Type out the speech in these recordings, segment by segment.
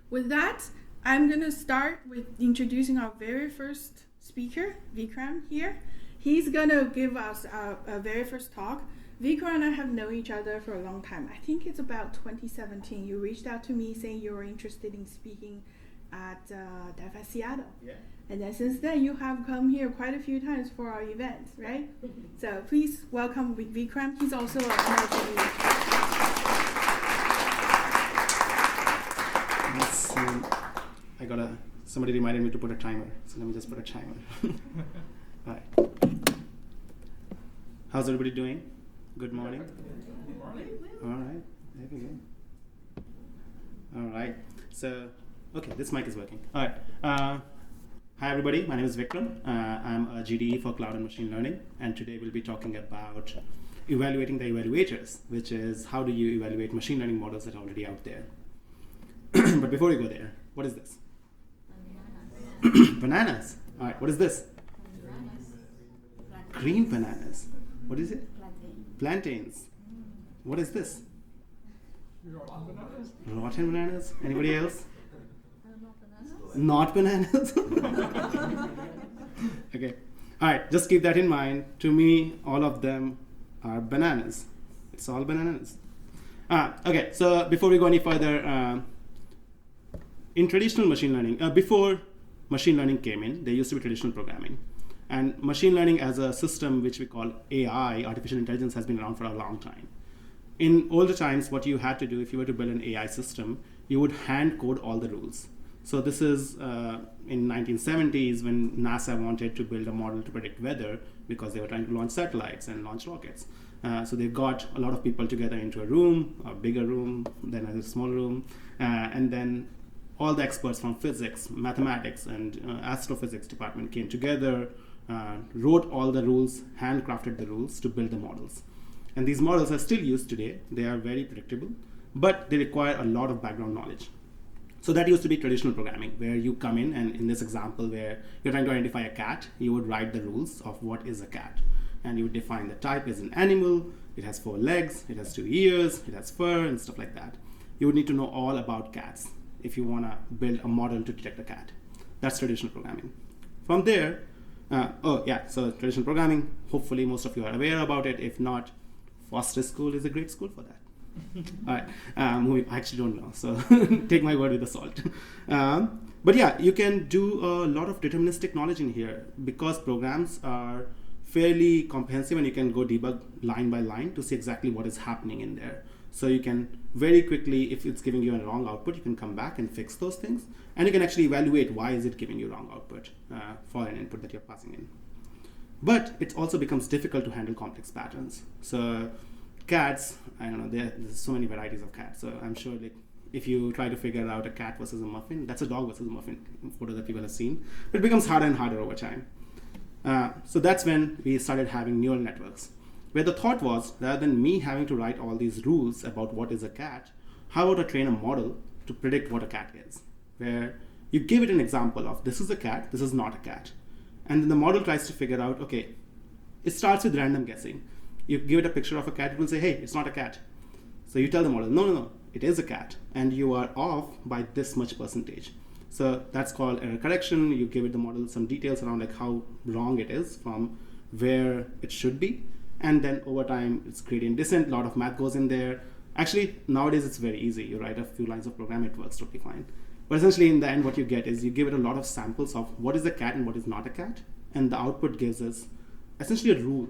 With that, I'm going to start with introducing our very first speaker, Vikram here. He's going to give us a very first talk. Vikram and I have known each other for a long time. I think it's about 2017. You reached out to me saying you were interested in speaking at DevFest Seattle. Yeah. And then since then, you have come here quite a few times for our events, right? So please welcome Vikram. He's also an Somebody reminded me to put a timer, so let me just put a timer. All right. How's everybody doing? Good morning. Good morning. All right. There we go. All right. So, okay, this mic is working. All right. Hi, everybody. My name is Vikram. I'm a GDE for Cloud and Machine Learning, and today we'll be talking about evaluating the evaluators, which is how do you evaluate machine learning models that are already out there. But before we go there, what is this? Bananas. All right. What is this? Green bananas. What is it? Plantains. What is this? Rotten bananas. Anybody else? Not bananas. Okay. All right. Just keep that in mind. To me, all of them are bananas. It's all bananas. Okay. So before we go any further, in traditional machine learning, before machine learning came in, there used to be traditional programming. And machine learning as a system, which we call AI, artificial intelligence, has been around for a long time. In older times, what you had to do if you were to build an AI system, you would hand code all the rules. So this is in 1970s when NASA wanted to build a model to predict weather because they were trying to launch satellites and launch rockets. So they got a lot of people together into a room, a bigger room, then a small room, and then all the experts from physics, mathematics, and astrophysics department came together, wrote all the rules, handcrafted the rules to build the models. And these models are still used today. They are very predictable, but they require a lot of background knowledge. So that used to be traditional programming, where you come in, and in this example where you're trying to identify a cat, you would write the rules of what is a cat. And you would define the type as an animal, it has 4 legs, it has 2 ears, it has fur, and stuff like that. You would need to know all about cats if you want to build a model to detect a cat. That's traditional programming. From there, so traditional programming, hopefully most of you are aware about it. If not, Foster School is a great school for that. All right, I actually don't know, so take my word with a salt. But yeah, you can do a lot of deterministic knowledge in here because programs are fairly comprehensive and you can go debug line by line to see exactly what is happening in there. So you can very quickly, if it's giving you a wrong output, you can come back and fix those things. And you can actually evaluate why is it giving you wrong output for an input that you're passing in. But it also becomes difficult to handle complex patterns. So cats, I don't know, there's so many varieties of cats. So I'm sure if you try to figure out a cat versus a muffin, that's a dog versus a muffin photo that people have seen. But it becomes harder and harder over time. So that's when we started having neural networks, where the thought was, rather than me having to write all these rules about what is a cat, how about I train a model to predict what a cat is? Where you give it an example of this is a cat, this is not a cat. And then the model tries to figure out, okay, it starts with random guessing. You give it a picture of a cat, it will say, hey, it's not a cat. So you tell the model, no, it is a cat. And you are off by this much percentage. So that's called error correction. You give it the model some details around like how wrong it is from where it should be. And then over time, it's gradient descent, a lot of math goes in there. Actually, nowadays it's very easy. You write a few lines of program, it works totally fine. But essentially in the end, what you get is you give it a lot of samples of what is a cat and what is not a cat. And the output gives us essentially a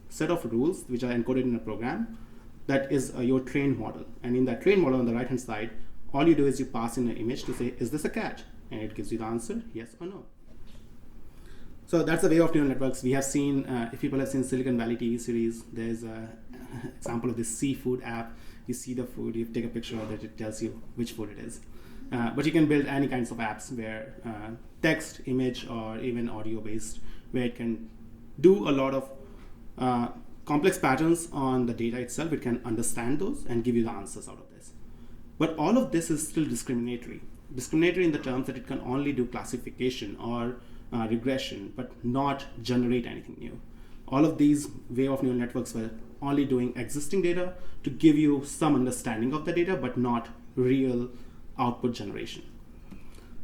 set of rules which are encoded in a program that is your trained model. And in that trained model on the right-hand side, all you do is you pass in an image to say, is this a cat? And it gives you the answer, yes or no. So that's the way of neural networks. We have seen, if people have seen Silicon Valley TV series, there's an example of this seafood app. You see the food, you take a picture of it, it tells you which food it is. But you can build any kinds of apps where text, image, or even audio-based, where it can do a lot of complex patterns on the data itself. It can understand those and give you the answers out of this. But all of this is still discriminatory. Discriminatory in the terms that it can only do classification or regression, but not generate anything new. All of these way of neural networks were only doing existing data to give you some understanding of the data, but not real output generation.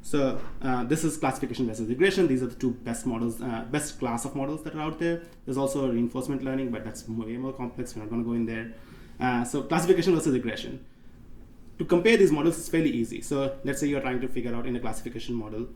So this is classification versus regression. These are the two best models, best class of models that are out there. There's also reinforcement learning, but that's way more complex. We're not going to go in there. So classification versus regression. To compare these models is fairly easy. So let's say you're trying to figure out in a classification model,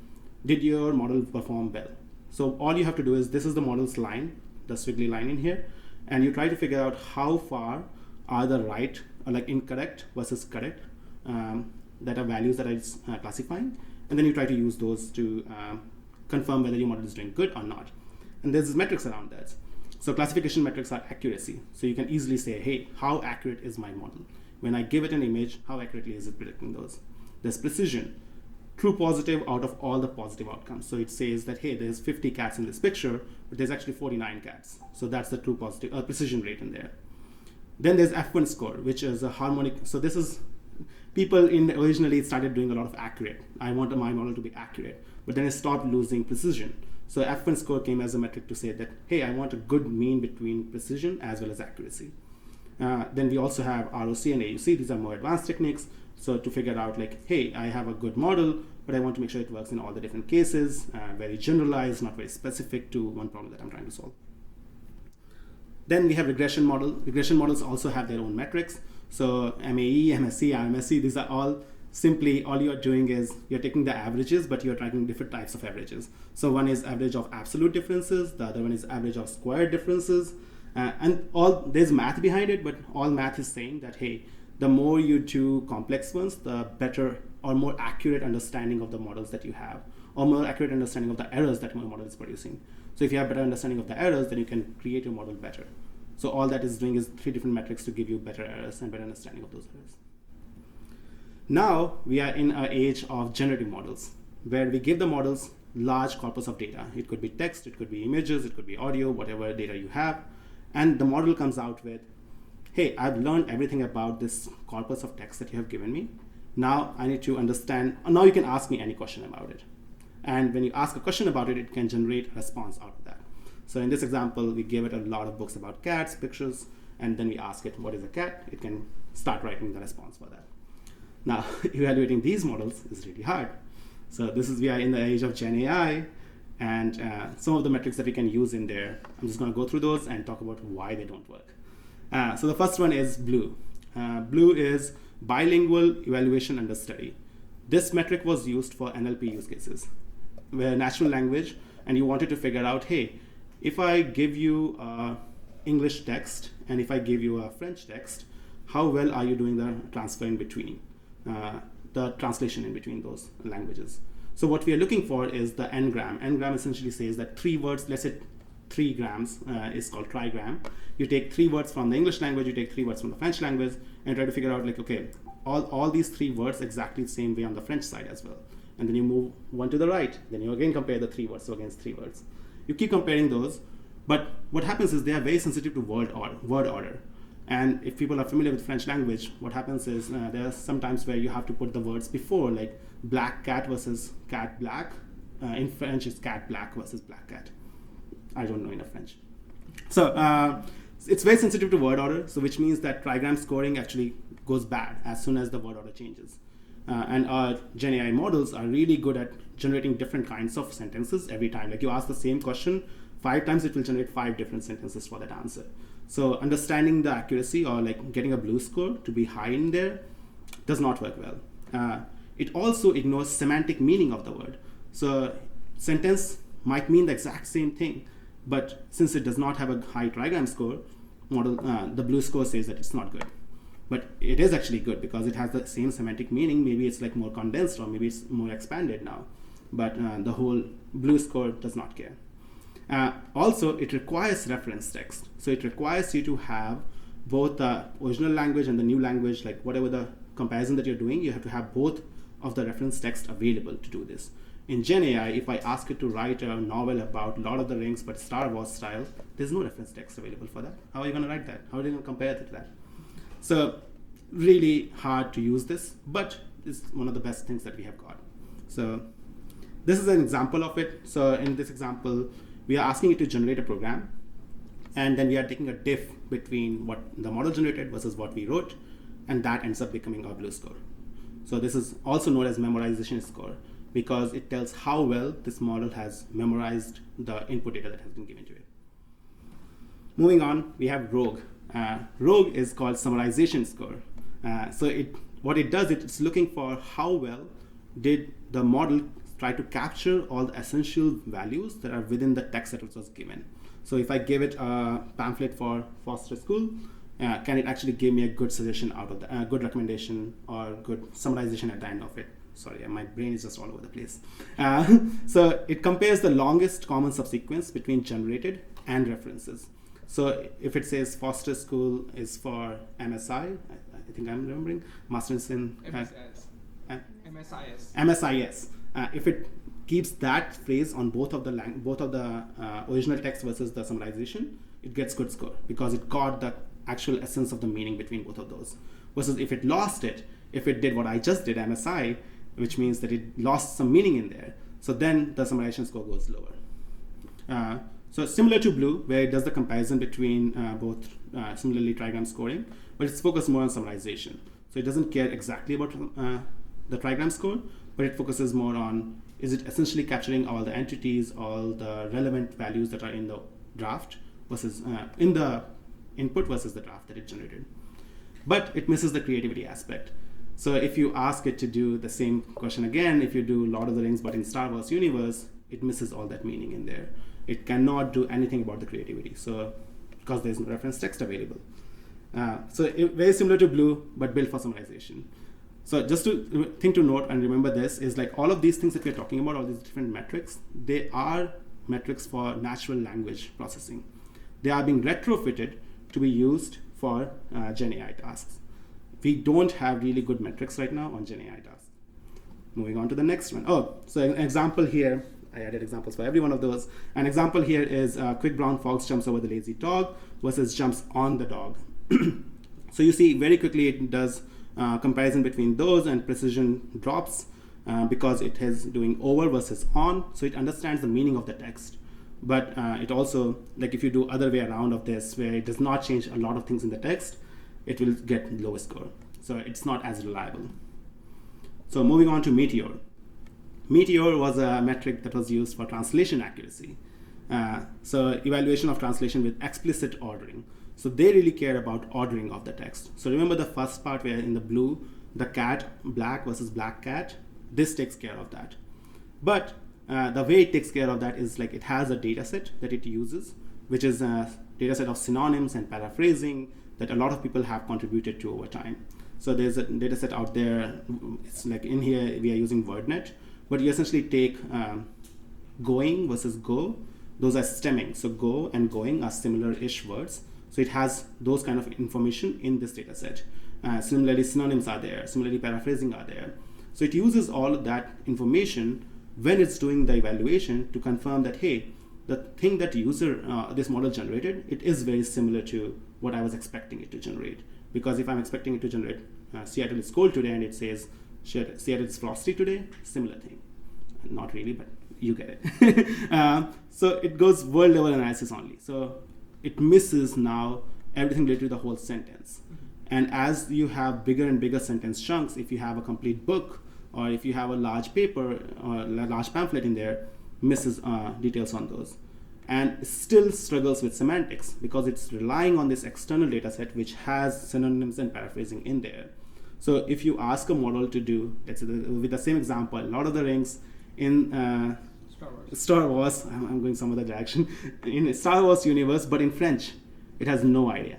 did your model perform well? So all you have to do is, this is the model's line, the squiggly line in here, and you try to figure out how far are the right, or like incorrect versus correct, that are values that it's classifying. And then you try to use those to confirm whether your model is doing good or not. And there's metrics around that. So classification metrics are accuracy. So you can easily say, hey, how accurate is my model? When I give it an image, how accurately is it predicting those? There's precision, true positive out of all the positive outcomes. So it says that, hey, there's 50 cats in this picture, but there's actually 49 cats. So that's the true positive precision rate in there. Then there's F1 score, which is a harmonic. So this is, people originally started doing a lot of accurate. I want my model to be accurate, but then it stopped losing precision. So F1 score came as a metric to say that, hey, I want a good mean between precision as well as accuracy. Then we also have ROC and AUC. These are more advanced techniques. So to figure out like, hey, I have a good model, but I want to make sure it works in all the different cases, very generalized, not very specific to one problem that I'm trying to solve. Then we have regression model. Regression models also have their own metrics. So MAE, MSE, RMSE, these are all simply, all you're doing is you're taking the averages, but you're tracking different types of averages. So one is average of absolute differences, the other one is average of squared differences. And there's math behind it, but all math is saying that, hey, the more you do complex ones, the better or more accurate understanding of the models that you have, or more accurate understanding of the errors that your model is producing. So if you have better understanding of the errors, then you can create your model better. So all that is doing is 3 different metrics to give you better errors and better understanding of those errors. Now we are in an age of generative models, where we give the models large corpus of data. It could be text, it could be images, it could be audio, whatever data you have. And the model comes out with, hey, I've learned everything about this corpus of text that you have given me. Now I need to understand, now you can ask me any question about it. And when you ask a question about it, it can generate a response out of that. So in this example, we gave it a lot of books about cats, pictures, and then we ask it, what is a cat? It can start writing the response for that. Now, evaluating these models is really hard. So we are in the age of GenAI, and some of the metrics that we can use in there, I'm just going to go through those and talk about why they don't work. So the first one is BLUE. BLUE is bilingual evaluation under study. This metric was used for NLP use cases, where natural language, and you wanted to figure out, hey, if I give you English text and if I give you a French text, how well are you doing the transfer in between, the translation in between those languages? So what we are looking for is the n-gram. N-gram essentially says that 3 words, let's say 3 grams is called trigram. You take 3 words from the English language, you take 3 words from the French language, and try to figure out like, okay, all these 3 words exactly the same way on the French side as well. And then you move one to the right, then you again compare the 3 words against 3 words. You keep comparing those, but what happens is they are very sensitive to word order. And if people are familiar with French language, what happens is there are some times where you have to put the words before, like black cat versus cat black. In French, it's cat black versus black cat. I don't know enough French. So it's very sensitive to word order, so which means that trigram scoring actually goes bad as soon as the word order changes. And our GenAI models are really good at generating different kinds of sentences every time. Like you ask the same question 5 times, it will generate 5 different sentences for that answer. So understanding the accuracy or like getting a BLUE score to be high in there does not work well. It also ignores semantic meaning of the word. So sentence might mean the exact same thing, but since it does not have a high trigram score, model, the BLUE score says that it's not good. But it is actually good because it has the same semantic meaning. Maybe it's like more condensed or maybe it's more expanded now. But the whole BLUE score does not care. Also, it requires reference text. So it requires you to have both the original language and the new language, like whatever the comparison that you're doing, you have to have both of the reference text available to do this. In GenAI, if I ask it to write a novel about Lord of the Rings but Star Wars style, there's no reference text available for that. How are you going to write that? How are you going to compare it to that? So really hard to use this, but it's one of the best things that we have got. So this is an example of it. So in this example, we are asking it to generate a program, and then we are taking a diff between what the model generated versus what we wrote, and that ends up becoming our BLUE score. So this is also known as memorization score. because it tells how well this model has memorized the input data that has been given to it. Moving on, we have Rogue. Rogue is called summarization score. What it does, it's looking for how well did the model try to capture all the essential values that are within the text that was given. So if I give it a pamphlet for Foster School, can it actually give me a good suggestion out of the good recommendation or good summarization at the end of it? Sorry, my brain is just all over the place. So it compares the longest common subsequence between generated and references. So if it says Foster School is for MSI, I think I'm remembering, Masters in MSIS. If it keeps that phrase on both of the original text versus the summarization, it gets good score because it got the actual essence of the meaning between both of those. Versus if it lost it, if it did what I just did, MSI, which means that it lost some meaning in there, so then the summarization score goes lower. So similar to Blue, where it does the comparison between both similarly trigram scoring, but it's focused more on summarization. So it doesn't care exactly about the trigram score, but it focuses more on, is it essentially capturing all the entities, all the relevant values that are in the draft versus in the input versus the draft that it generated. But it misses the creativity aspect. So if you ask it to do the same question again, if you do Lord of the Rings but in Star Wars universe, it misses all that meaning in there. It cannot do anything about the creativity, so because there's no reference text available. Very similar to Blue, but built for summarization. So just to thing to note and remember this is like all of these things that we're talking about, all these different metrics, they are metrics for natural language processing. They are being retrofitted to be used for GenAI tasks. We don't have really good metrics right now on GenAI tasks. Moving on to the next one. So an example here, I added examples for every one of those. An example here is quick brown fox jumps over the lazy dog versus jumps on the dog. So you see very quickly it does comparison between those and precision drops because it is doing over versus on. So it understands the meaning of the text. But it also, like if you do other way around of this, where it does not change a lot of things in the text, it will get lower score. So it's not as reliable. So moving on to Meteor. Meteor was a metric that was used for translation accuracy. So evaluation of translation with explicit ordering. So they really care about ordering of the text. So remember the first part where in the Blue, the cat, black versus black cat, this takes care of that. But the way it takes care of that is like it has a data set that it uses, which is a data set of synonyms and paraphrasing that a lot of people have contributed to over time. So there's a data set out there. It's like in here, we are using WordNet, but you essentially take going versus go. Those are stemming. So go and going are similar-ish words. So it has those kind of information in this data set. Similarly, synonyms are there. Similarly, paraphrasing are there. So it uses all of that information when it's doing the evaluation to confirm that, hey, the thing that this model generated, it is very similar to what I was expecting it to generate. Because if I'm expecting it to generate Seattle is cold today and it says Seattle is frosty today, similar thing. Not really, but you get it. So it goes world level analysis only. So it misses now everything related to the whole sentence. And as you have bigger and bigger sentence chunks, if you have a complete book or if you have a large paper or a large pamphlet in there, misses details on those. And still struggles with semantics because it's relying on this external data set which has synonyms and paraphrasing in there. So if you ask a model to do, let's say with the same example, Lord of the Rings in Star Wars, I'm going some other direction, in Star Wars universe, but in French, it has no idea.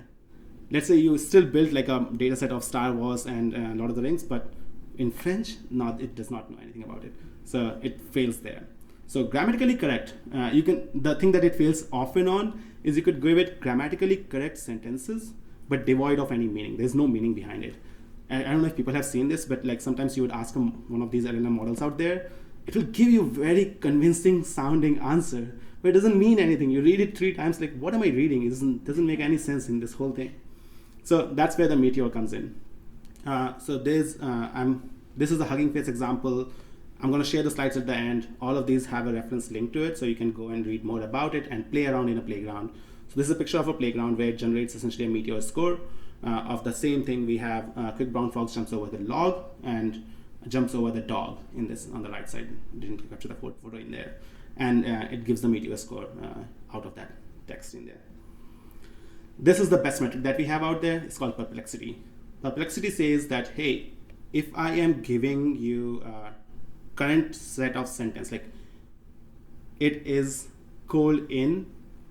Let's say you still build like a data set of Star Wars and Lord of the Rings, but in French, it does not know anything about it. So it fails there. So grammatically correct, the thing that it fails often on is you could give it grammatically correct sentences, but devoid of any meaning. There's no meaning behind it. I don't know if people have seen this, but like sometimes you would ask one of these LLM models out there, it will give you very convincing sounding answer, but it doesn't mean anything. You read it 3 times, like, what am I reading? It doesn't make any sense in this whole thing. So that's where the Meteor comes in. So this is the Hugging Face example. I'm going to share the slides at the end. All of these have a reference link to it, so you can go and read more about it and play around in a playground. So this is a picture of a playground where it generates essentially a Meteor score of the same thing. We have quick brown fox jumps over the log, and jumps over the dog in this on the right side. Didn't capture the photo in there, and it gives the meteor score out of that text in there. This is the best metric that we have out there. It's called perplexity. Perplexity says that, hey, if I am giving you a current set of sentence, like it is cold in,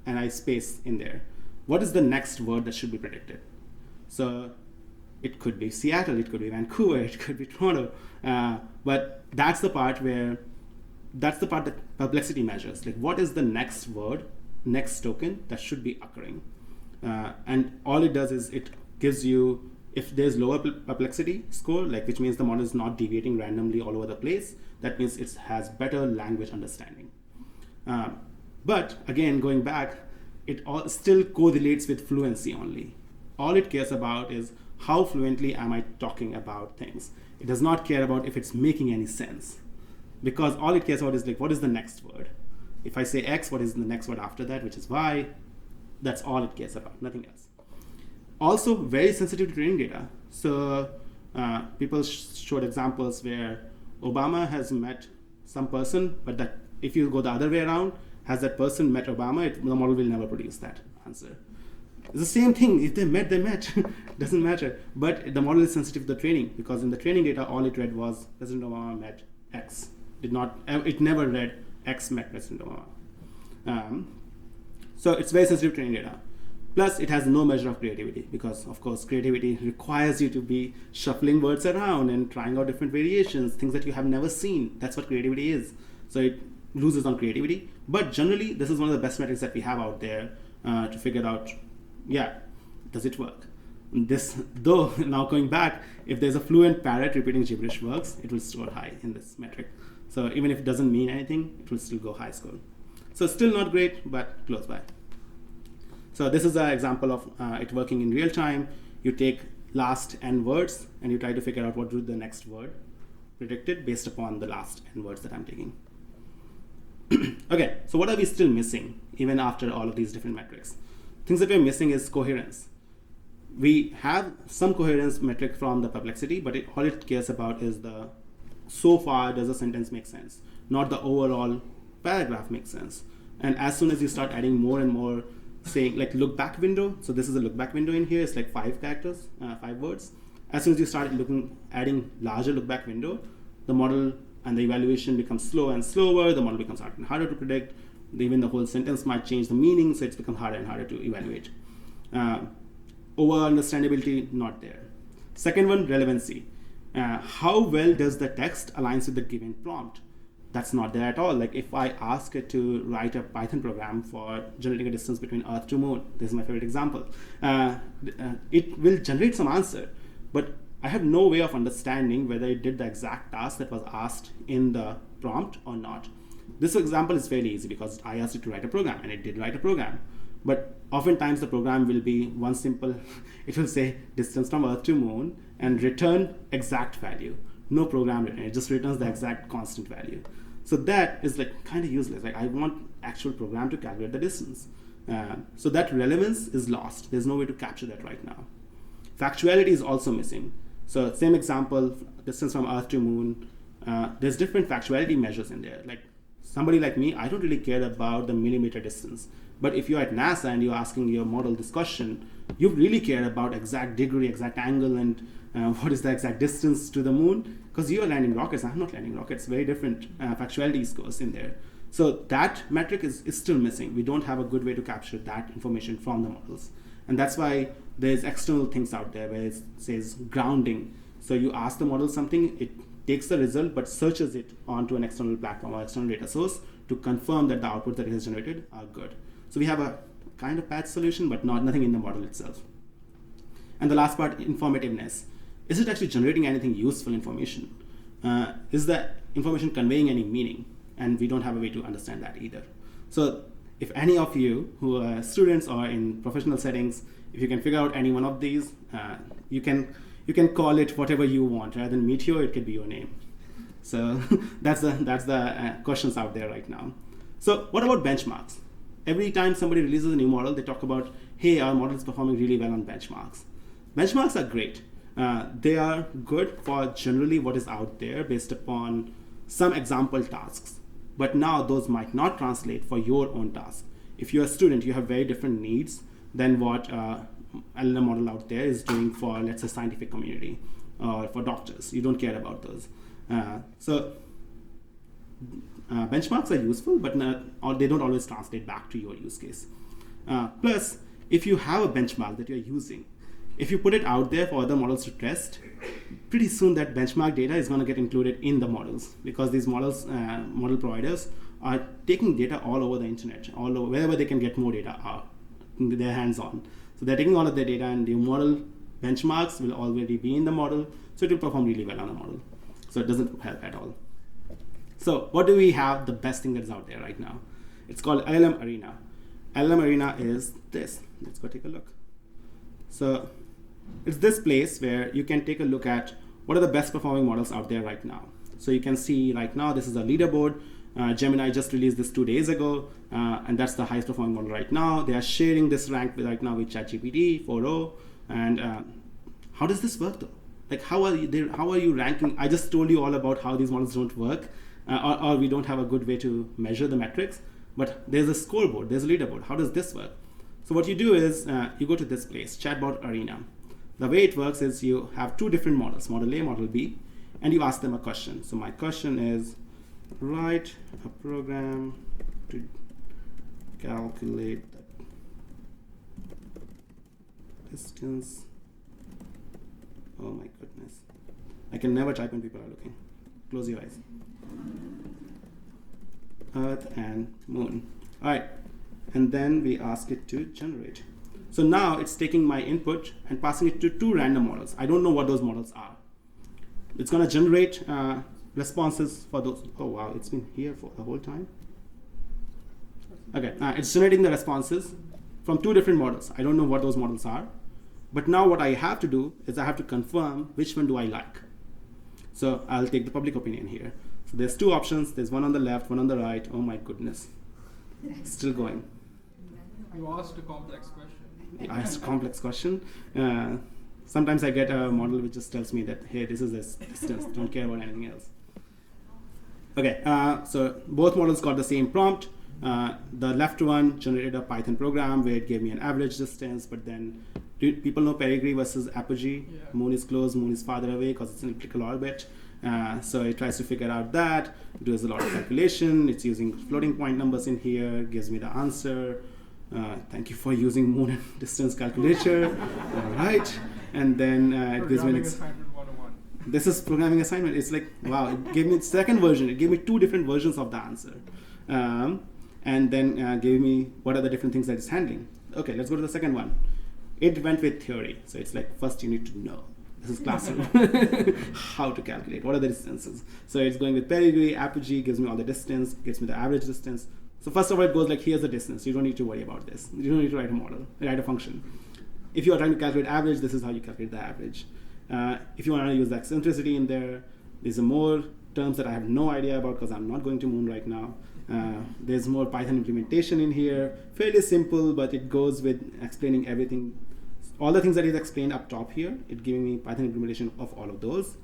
and I space in there, what is the next word that should be predicted? So it could be Seattle, it could be Vancouver, it could be Toronto, but that's the part that perplexity measures. Like, what is the next word, next token that should be occurring? And all it does is it gives you, if there's lower perplexity score, like which means the model is not deviating randomly all over the place, that means it has better language understanding. But again, going back, it all still correlates with fluency only. All it cares about is how fluently am I talking about things. It does not care about if it's making any sense, because all it cares about is like, what is the next word? If I say X, what is the next word after that, which is Y? That's all it cares about, nothing else. Also very sensitive to training data. So people showed examples where Obama has met some person, but that if you go the other way around, has that person met Obama, the model will never produce that answer. It's the same thing. If they met, they met. Doesn't matter. But the model is sensitive to the training, because in the training data, all it read was President Obama met X. It never read X met President Obama. So it's very sensitive to training data. Plus, it has no measure of creativity, because, of course, creativity requires you to be shuffling words around and trying out different variations, things that you have never seen. That's what creativity is. So it loses on creativity. But generally, this is one of the best metrics that we have out there to figure out, does it work? This, though, now going back, if there's a fluent parrot repeating gibberish works, it will score high in this metric. So even if it doesn't mean anything, it will still go high score. So still not great, but close by. So this is an example of it working in real time. You take last n words and you try to figure out what would the next word predicted based upon the last n words that I'm taking. Okay, so what are we still missing even after all of these different metrics? Things that we're missing is coherence. We have some coherence metric from the perplexity, but all it cares about is so far does a sentence make sense, not the overall paragraph makes sense. And as soon as you start adding more and more, saying like look back window, so this is a look back window in here, it's like 5 characters, 5 words. As soon as you start adding larger look back window, the model and the evaluation becomes slower and slower, the model becomes harder and harder to predict, even the whole sentence might change the meaning, so it's become harder and harder to evaluate. Over understandability, not there. Second one, relevancy. How well does the text aligns with the given prompt? That's not there at all. Like if I ask it to write a Python program for generating a distance between Earth to Moon, this is my favorite example, it will generate some answer, but I have no way of understanding whether it did the exact task that was asked in the prompt or not. This example is fairly easy because I asked it to write a program and it did write a program. But oftentimes the program will be one simple, it will say distance from Earth to Moon and return exact value. No program written, it just returns the exact constant value. So that is like kind of useless. Like I want actual program to calculate the distance. So that relevance is lost. There's no way to capture that right now. Factuality is also missing. So same example, distance from Earth to Moon, there's different factuality measures in there. Like somebody like me, I don't really care about the millimeter distance. But if you're at NASA and you're asking your model this question, you really care about exact degree, exact angle, and what is the exact distance to the moon? Because you're landing rockets, I'm not landing rockets. Very different factuality scores in there. So that metric is still missing. We don't have a good way to capture that information from the models. And that's why there's external things out there where it says grounding. So you ask the model something, it takes the result, but searches it onto an external platform or external data source to confirm that the outputs that it has generated are good. So we have a kind of patch solution, but nothing in the model itself. And the last part, informativeness. Is it actually generating anything useful information? Is the information conveying any meaning? And we don't have a way to understand that either. So if any of you who are students or in professional settings, if you can figure out any one of these, you can call it whatever you want. Rather than Meteor, it could be your name. So that's the questions out there right now. So what about benchmarks? Every time somebody releases a new model, they talk about, hey, our model is performing really well on benchmarks. Benchmarks are great. They are good for generally what is out there based upon some example tasks. But now those might not translate for your own task. If you're a student, you have very different needs than what LLM model out there is doing for, let's say, scientific community or for doctors. You don't care about those. So benchmarks are useful, but they don't always translate back to your use case. Plus, if you have a benchmark that you're using, if you put it out there for other models to test, pretty soon that benchmark data is going to get included in the models, because these models, model providers are taking data all over the internet, all over, wherever they can get more data their hands on. So they're taking all of their data, and the model benchmarks will already be in the model, so it will perform really well on the model. So it doesn't help at all. So what do we have? The best thing that is out there right now. It's called LLM Arena. LLM Arena is this. Let's go take a look. So it's this place where you can take a look at what are the best performing models out there right now. So you can see right now, this is a leaderboard. Gemini just released this 2 days ago, and that's the highest performing model right now. They are sharing this rank right now with ChatGPT 4.0. And how does this work though? Like, how are you ranking? I just told you all about how these models don't work, or we don't have a good way to measure the metrics. But there's a scoreboard, there's a leaderboard. How does this work? So what you do is you go to this place, Chatbot Arena. The way it works is you have two different models, Model A, Model B, and you ask them a question. So my question is, write a program to calculate the distance. Oh my goodness. I can never type when people are looking. Close your eyes. Earth and Moon. All right. And then we ask it to generate. So now it's taking my input and passing it to two random models. I don't know what those models are. It's going to generate responses for those. Oh, wow. It's been here for the whole time. Okay. It's generating the responses from two different models. I don't know what those models are. But now what I have to do is I have to confirm which one do I like. So I'll take the public opinion here. So there's two options. There's one on the left, one on the right. Oh my goodness. Still going. You asked a complex question. I asked a complex question. Sometimes I get a model which just tells me that, hey, this is this distance. Don't care about anything else. Okay, so both models got the same prompt. The left one generated a Python program where it gave me an average distance, but then people know perigee versus apogee. Yeah. Moon is close, moon is farther away because it's in elliptical orbit. So it tries to figure out that, does a lot of calculation. It's using floating point numbers in here, gives me the answer. Thank you for using moon and distance calculator. All right. And then it gives me assignment 101. This is programming assignment. It's like, wow, it gave me the second version. It gave me two different versions of the answer. And then gave me what are the different things that it's handling. Okay, let's go to the second one. It went with theory. So it's like, first you need to know. This is classical. How to calculate. What are the distances? So it's going with perigee, apogee, gives me all the distance, gives me the average distance. So first of all, it goes like, here's the distance. You don't need to worry about this. You don't need to write a model, write a function. If you are trying to calculate average, this is how you calculate the average. If you want to use the eccentricity in there, there's more terms that I have no idea about because I'm not going to Moon right now. There's more Python implementation in here. Fairly simple, but it goes with explaining everything. All the things that is explained up top here, it's giving me Python implementation of all of those.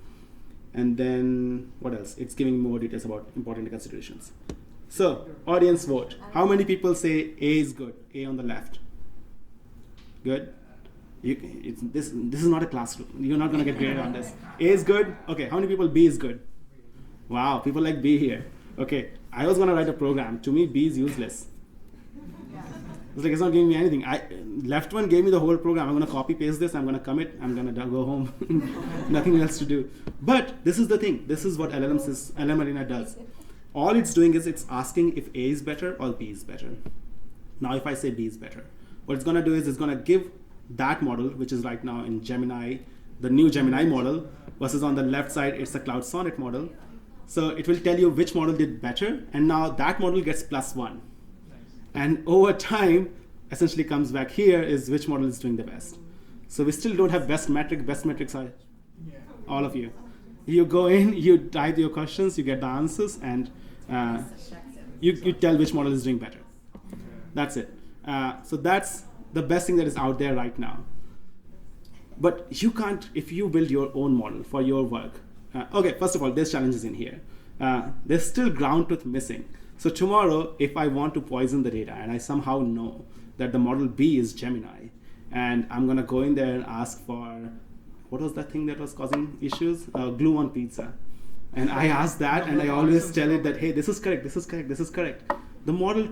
And then what else? It's giving more details about important considerations. So, audience vote. How many people say A is good? A on the left. Good? This is not a classroom. You're not going to get graded on this. A is good? Okay, how many people B is good? Wow, people like B here. Okay, I was going to write a program. To me, B is useless. It's like, it's not giving me anything. Left one gave me the whole program. I'm going to copy paste this. I'm going to commit. I'm going to go home. Nothing else to do. But this is the thing. This is what LLM Arena does. All it's doing is it's asking if A is better or B is better. Now, if I say B is better, what it's going to do is it's going to give that model, which is right now in Gemini, the new Gemini model, versus on the left side, it's a Cloud Sonnet model. So it will tell you which model did better. And now that model gets +1. And over time, essentially comes back here is which model is doing the best. So we still don't have best metric. Best metrics are all of you. You go in, you type your questions, you get the answers, and you tell which model is doing better. That's it. So that's the best thing that is out there right now. But you can't, if you build your own model for your work. Okay, first of all, there's challenges in here. There's still ground truth missing. So tomorrow, if I want to poison the data and I somehow know that the model B is Gemini, and I'm going to go in there and ask for, what was that thing that was causing issues? Glue on pizza. And I ask that, and I always tell it that, hey, this is correct, this is correct, this is correct. The model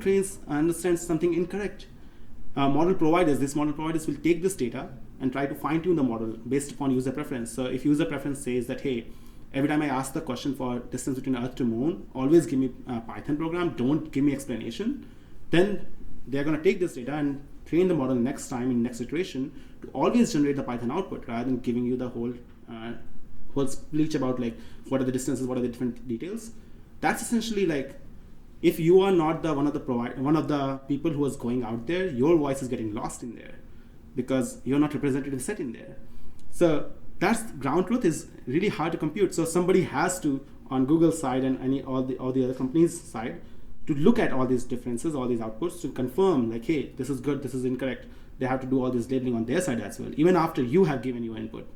understands something incorrect. Model providers will take this data and try to fine tune the model based upon user preference. So if user preference says that, hey, every time I ask the question for distance between Earth to Moon, always give me a Python program, don't give me explanation, then they're going to take this data and train the model next time in next iteration to always generate the Python output rather than giving you the whole speech about like what are the distances, what are the different details. That's essentially like, if you are not one of the people who is going out there, your voice is getting lost in there because you're not representative set in there. So that's ground truth is really hard to compute. So somebody has to, on Google's side and all the other companies' side, to look at all these differences, all these outputs, to confirm like, hey, this is good, this is incorrect. They have to do all this labeling on their side as well, even after you have given your input.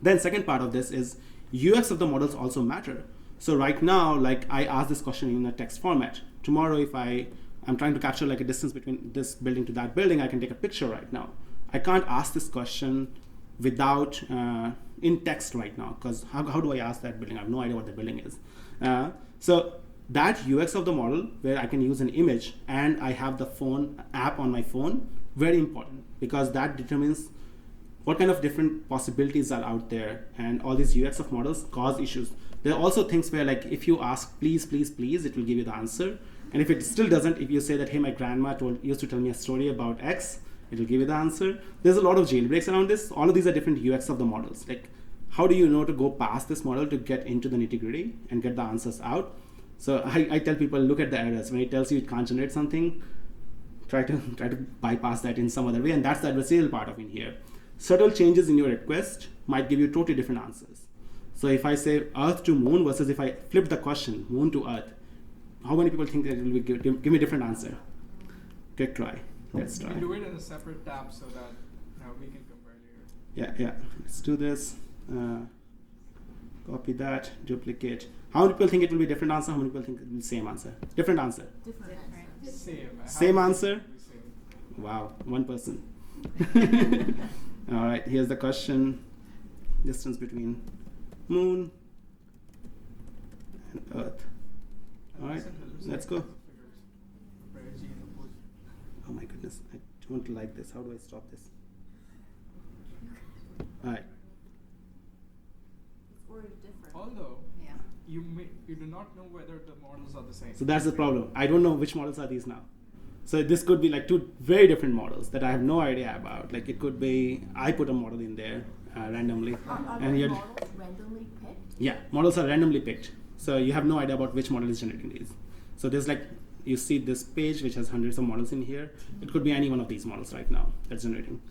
Then second part of this is UX of the models also matter. So right now, like I asked this question in a text format. Tomorrow, if I'm trying to capture like a distance between this building to that building, I can take a picture right now. I can't ask this question without in text right now, because how do I ask that building? I have no idea what the building is. So that UX of the model, where I can use an image and I have the phone app on my phone, very important, because that determines what kind of different possibilities are out there, and all these UX of models cause issues. There are also things where like if you ask please, please, please, it will give you the answer. And if it still doesn't, if you say that, hey, my grandma used to tell me a story about X, it will give you the answer. There's a lot of jailbreaks around this. All of these are different UX of the models. Like, how do you know to go past this model to get into the nitty-gritty and get the answers out? So I tell people, look at the errors. When it tells you it can't generate something, try to bypass that in some other way, and that's the adversarial part of in here. Subtle changes in your request might give you totally different answers. So if I say Earth to Moon versus if I flip the question, Moon to Earth, how many people think that it will give me a different answer? Quick try. Let's try. You can do it in a separate tab so that we can compare later. Yeah. Let's do this. Copy that, duplicate. How many people think it will be a different answer? How many people think it will be the same answer? Different answer. Same answer? Wow, one person. All right, here's the question. Distance between Moon and Earth. All right, let's go. Oh my goodness, I don't like this. How do I stop this? All right. It's already different. Although Yeah. you do not know whether the models are the same. So that's the problem. I don't know which models are these now. So this could be like two very different models that I have no idea about. Like it could be, I put a model in there randomly. Are and the models randomly picked? Yeah, models are randomly picked. So you have no idea about which model is generating these. So there's like, you see this page which has hundreds of models in here. It could be any one of these models right now that's generating.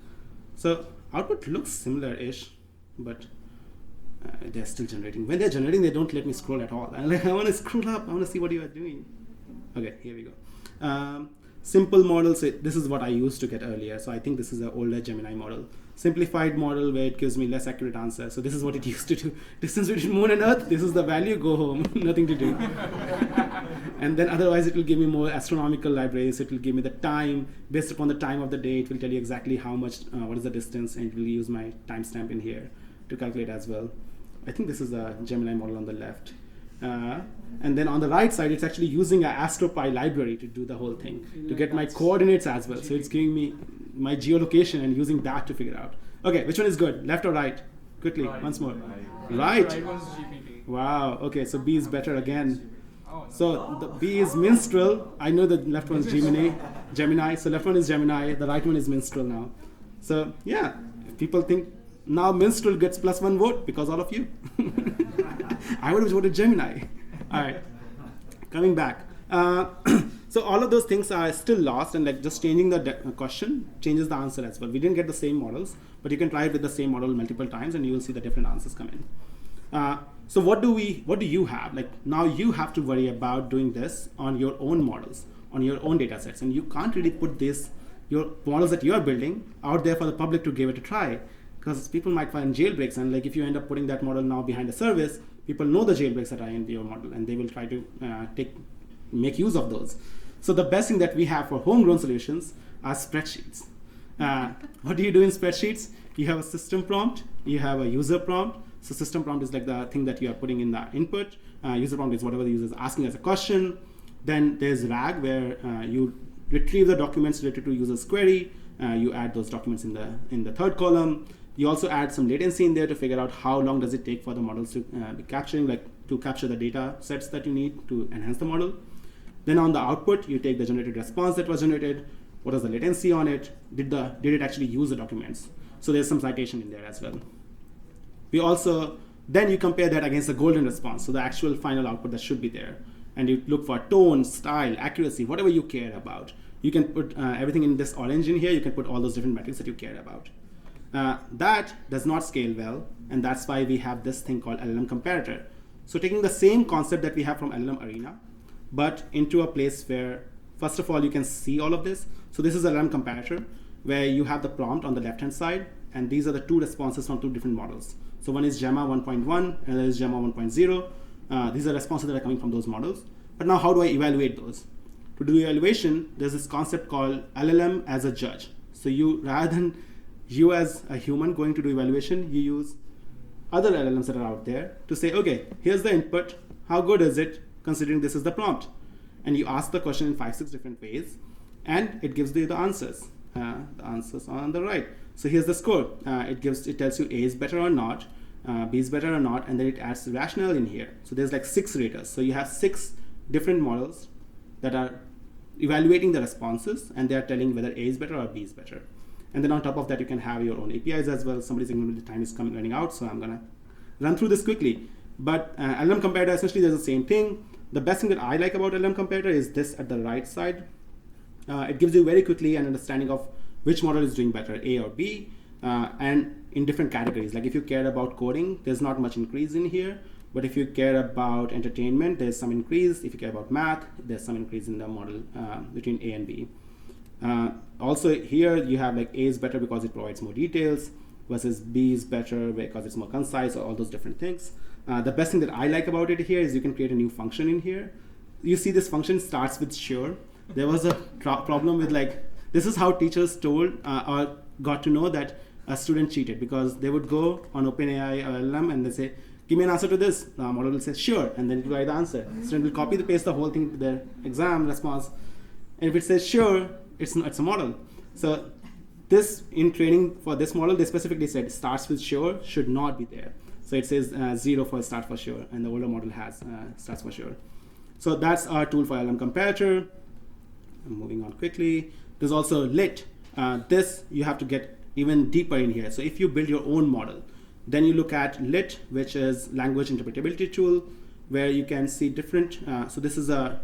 So output looks similar-ish, but they're still generating. When they're generating, they don't let me scroll at all. I'm like, I want to scroll up. I want to see what you are doing. Okay, here we go. Simple models, this is what I used to get earlier. So I think this is an older Gemini model. Simplified model where it gives me less accurate answer. So this is what it used to do. Distance between Moon and Earth, this is the value, go home, nothing to do. And then otherwise it will give me more astronomical libraries. It will give me the time, based upon the time of the day, it will tell you exactly how much, what is the distance, and it will use my timestamp in here to calculate as well. I think this is a Gemini model on the left. And then on the right side, it's actually using an AstroPy library to do the whole thing, to get my coordinates as well. So it's giving me my geolocation and using that to figure out. Okay, which one is good? Left or right? Quickly, once more. Right. Right one's GPT. Wow, okay, so B is better again. Oh, no. So the B is Minstrel. I know the left one is Gemini. So left one is Gemini, the right one is Minstrel now. So yeah, if people think now Minstrel gets +1 vote because all of you. I would have voted Gemini. All right, coming back. So all of those things are still lost, and like just changing the question changes the answer as well. We didn't get the same models, but you can try it with the same model multiple times, and you will see the different answers come in. So what do you have? Like now you have to worry about doing this on your own models, on your own data sets, and you can't really put your models that you are building out there for the public to give it a try, because people might find jailbreaks, and like if you end up putting that model now behind a service, people know the jailbreaks that are in your model, and they will try to make use of those. So the best thing that we have for homegrown solutions are spreadsheets. What do you do in spreadsheets? You have a system prompt, you have a user prompt. So system prompt is like the thing that you are putting in the input. User prompt is whatever the user is asking as a question. Then there's RAG, where you retrieve the documents related to user's query. You add those documents in the third column. You also add some latency in there to figure out how long does it take for the models to be capturing, like to capture the data sets that you need to enhance the model. Then on the output, you take the generated response that was generated. What is the latency on it? Did it actually use the documents? So there's some citation in there as well. Then you compare that against the golden response, so the actual final output that should be there. And you look for tone, style, accuracy, whatever you care about. You can put everything in this orange in here. You can put all those different metrics that you care about. That does not scale well, and that's why we have this thing called LLM comparator. So taking the same concept that we have from LLM Arena, but into a place where, first of all, you can see all of this. So this is LLM comparator, where you have the prompt on the left-hand side, and these are the two responses from two different models. So one is Gemma 1.1, and there is Gemma 1.0. These are responses that are coming from those models. But now how do I evaluate those? To do evaluation, there's this concept called LLM as a judge. So rather than you as a human going to do evaluation, you use other LLMs that are out there to say, okay, here's the input. How good is it considering this is the prompt? And you ask the question in 5-6 different ways, and it gives you the answers. The answers are on the right. So here's the score. It tells you A is better or not, B is better or not, and then it adds the rationale in here. So there's like 6 raters. So you have 6 different models that are evaluating the responses, and they are telling whether A is better or B is better. And then on top of that, you can have your own APIs as well. Somebody's saying the time is running out, so I'm gonna run through this quickly. But LLM comparator, essentially there's the same thing. The best thing that I like about LLM comparator is this at the right side. It gives you very quickly an understanding of which model is doing better, A or B, and in different categories. Like if you care about coding, there's not much increase in here. But if you care about entertainment, there's some increase. If you care about math, there's some increase in the model between A and B. Also here you have like A is better because it provides more details, versus B is better because it's more concise, or all those different things. The best thing that I like about it here is you can create a new function in here. You see this function starts with sure. There was a problem with this is how teachers told or got to know that a student cheated, because they would go on OpenAI or LLM and they say, give me an answer to this. The model will say sure, and then it will write the answer. Student will copy paste the whole thing to their exam response, and if it says sure, it's a model. So this, in training for this model, they specifically said starts with sure should not be there. So it says 0 for start for sure, and the older model has starts for sure. So that's our tool for LLM comparator. I'm moving on quickly. There's also lit. This you have to get even deeper in here. So if you build your own model, then you look at lit, which is language interpretability tool, where you can see different. So this is a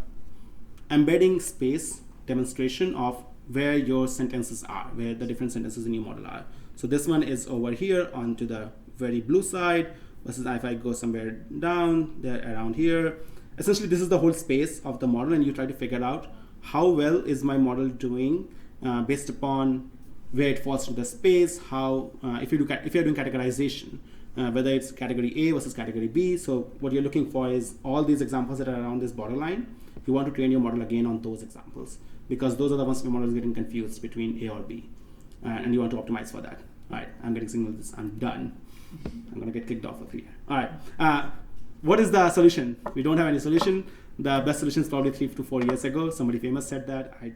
embedding space demonstration of where your sentences are, where the different sentences in your model are. So this one is over here onto the very blue side, versus if I go somewhere down, they're around here. Essentially, this is the whole space of the model, and you try to figure out how well is my model doing based upon where it falls to the space, how if you're doing categorization, whether it's category A versus category B. So what you're looking for is all these examples that are around this borderline. You want to train your model again on those examples, because those are the ones your model is getting confused between A or B, and you want to optimize for that. All right, I'm getting signals. I'm done. I'm gonna get kicked off of here. All right, what is the solution? We don't have any solution. The best solution is probably 3 to 4 years ago. Somebody famous said that. I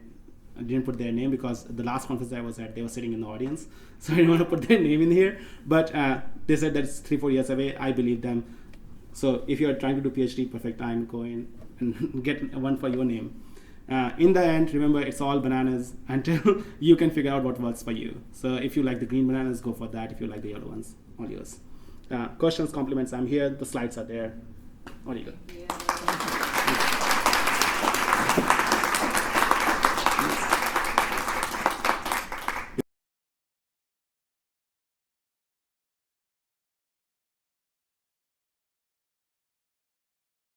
didn't put their name because the last conference I was at, they were sitting in the audience, so I didn't want to put their name in here. But they said that it's 3-4 years away. I believe them. So if you're trying to do PhD, perfect time, go in and get one for your name. In the end, remember, it's all bananas until you can figure out what works for you. So if you like the green bananas, go for that. If you like the yellow ones, all yours. Questions, compliments, I'm here. The slides are there. All you go. Yeah.